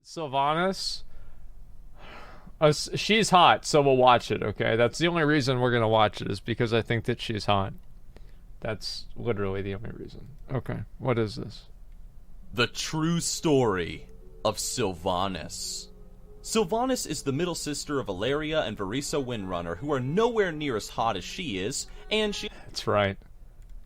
Sylvanas. She's hot, so we'll watch it, okay? That's the only reason we're gonna watch it, is because I think that she's hot. That's literally the only reason. Okay, what is this? The true story of Sylvanas. Sylvanas is the middle sister of Valeria and Varisa Windrunner, who are nowhere near as hot as she is, and she That's right.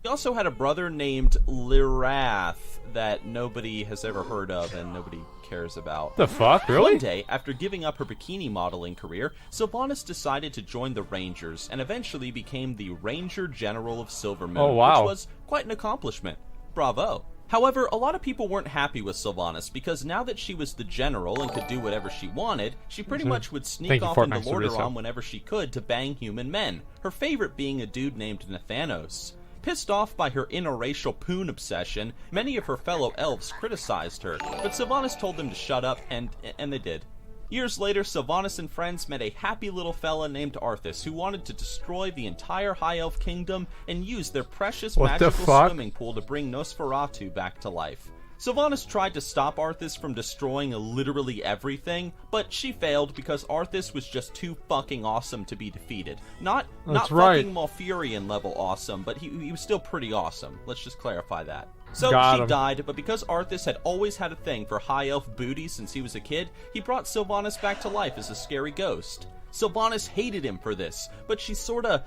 also had a brother named Lirath that nobody has ever heard of and nobody cares about. The fuck, really? One day, after giving up her bikini modeling career, Sylvanas decided to join the Rangers and eventually became the Ranger General of Silvermoon, Oh, wow. which was quite an accomplishment. Bravo. However, a lot of people weren't happy with Sylvanas because now that she was the general and could do whatever she wanted, she pretty much would sneak off into Lordaeron whenever she could to bang human men, her favorite being a dude named Nathanos. Pissed off by her interracial poon obsession, many of her fellow elves criticized her, but Sylvanas told them to shut up, and they did. Years later, Sylvanas and friends met a happy little fella named Arthas who wanted to destroy the entire High Elf Kingdom and use their precious magical swimming pool to bring Nosferatu back to life. Sylvanas tried to stop Arthas from destroying literally everything, but she failed because Arthas was just too fucking awesome to be defeated. Not fucking Malfurion level awesome, but he was still pretty awesome. Let's just clarify that. So she died, but because Arthas had always had a thing for high elf booty since he was a kid, he brought Sylvanas back to life as a scary ghost. Sylvanas hated him for this, but she sorta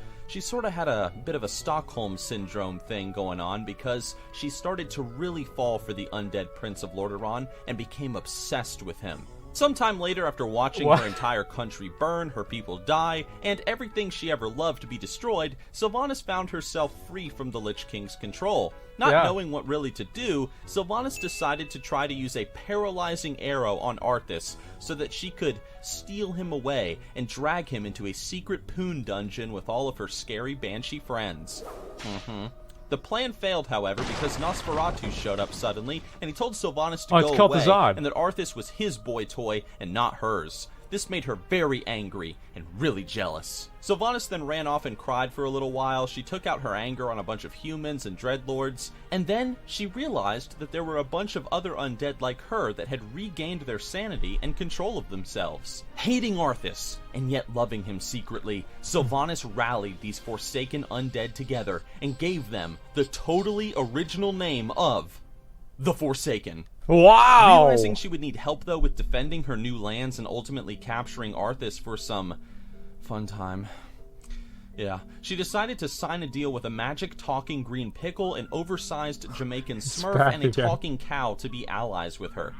had a bit of a Stockholm Syndrome thing going on because she started to really fall for the undead Prince of Lordaeron and became obsessed with him. Sometime later, after watching her entire country burn, her people die, and everything she ever loved be destroyed, Sylvanas found herself free from the Lich King's control. Not knowing what really to do, Sylvanas decided to try to use a paralyzing arrow on Arthas so that she could steal him away and drag him into a secret poon dungeon with all of her scary banshee friends. The plan failed, however, because Nosferatu showed up suddenly, and he told Sylvanas to go away, and that Arthas was his boy toy and not hers. This made her very angry and really jealous. Sylvanas then ran off and cried for a little while. She took out her anger on a bunch of humans and dreadlords, and then she realized that there were a bunch of other undead like her that had regained their sanity and control of themselves. Hating Arthas, and yet loving him secretly, Sylvanas rallied these forsaken undead together and gave them the totally original name of the Forsaken. Wow! Realizing she would need help, though, with defending her new lands and ultimately capturing Arthas for some fun time. Yeah, she decided to sign a deal with a magic talking green pickle, an oversized Jamaican smurf, and a talking cow to be allies with her.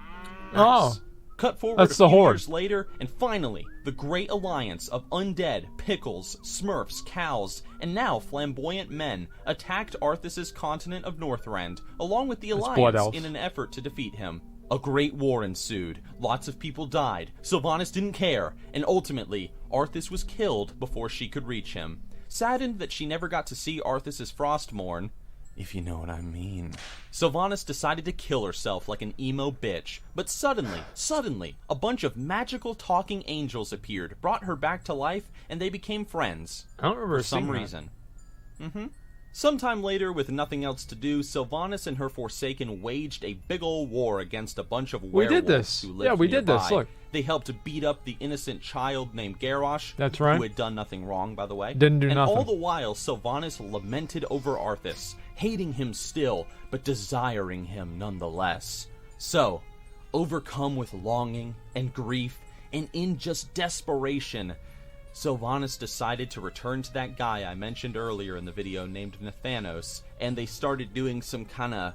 Nice. Cut forward a few years later, and finally, the great alliance of undead, pickles, smurfs, cows, and now flamboyant men attacked Arthas' continent of Northrend, along with the alliance in an effort to defeat him. A great war ensued, lots of people died, Sylvanas didn't care, and ultimately, Arthas was killed before she could reach him. Saddened that she never got to see Arthas' Frostmourne, if you know what I mean, Sylvanas decided to kill herself like an emo bitch. But suddenly, a bunch of magical talking angels appeared, brought her back to life, and they became friends. I don't remember for some reason. Sometime later, with nothing else to do, Sylvanas and her Forsaken waged a big ol' war against a bunch of werewolves who lived nearby. We did this, look. They helped beat up the innocent child named Garrosh, who had done nothing wrong, by the way. Didn't do nothing. And all the while, Sylvanas lamented over Arthas, hating him still, but desiring him nonetheless. So, overcome with longing and grief, and in just desperation, Sylvanas decided to return to that guy I mentioned earlier in the video named Nathanos, and they started doing some kind of,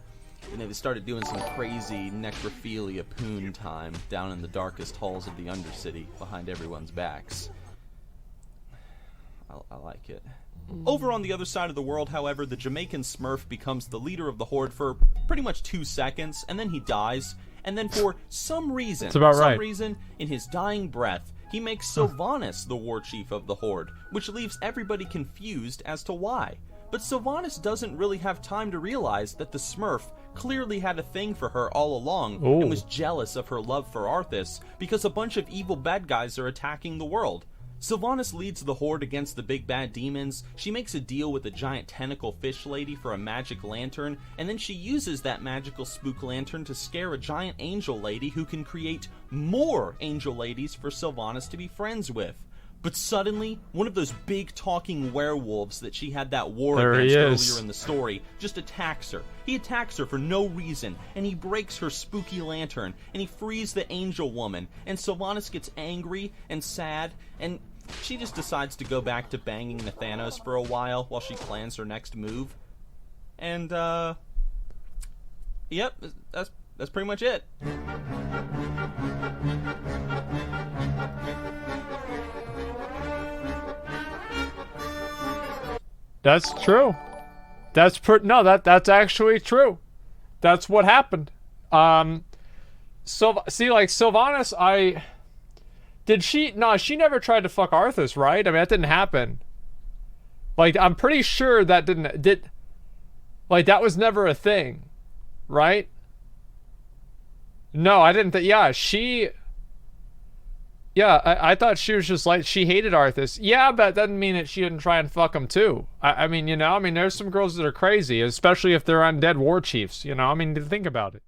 they started doing some crazy necrophilia poon time down in the darkest halls of the Undercity behind everyone's backs. I like it. Over on the other side of the world, however, the Jamaican Smurf becomes the leader of the Horde for pretty much 2 seconds, and then he dies, and then for some reason, in his dying breath, he makes Sylvanas the war chief of the Horde, which leaves everybody confused as to why. But Sylvanas doesn't really have time to realize that the Smurf clearly had a thing for her all along and was jealous of her love for Arthas because a bunch of evil bad guys are attacking the world. Sylvanas leads the horde against the big bad demons, she makes a deal with a giant tentacle fish lady for a magic lantern, and then she uses that magical spook lantern to scare a giant angel lady who can create more angel ladies for Sylvanas to be friends with. But suddenly, one of those big talking werewolves that she had that war against earlier in the story just attacks her. He attacks her for no reason, and he breaks her spooky lantern, and he frees the angel woman, and Sylvanas gets angry and sad, and she just decides to go back to banging Nathanos for a while she plans her next move. And, yep, that's pretty much it. That's true. That's actually true. That's what happened. So see, like Sylvanas, she never tried to fuck Arthas, right? I mean, that didn't happen. Like, I'm pretty sure that that was never a thing, right? No, I didn't I thought she was just like, she hated Arthas. Yeah, but that doesn't mean that she didn't try and fuck him too. I mean, there's some girls that are crazy, especially if they're undead war chiefs, I mean, think about it.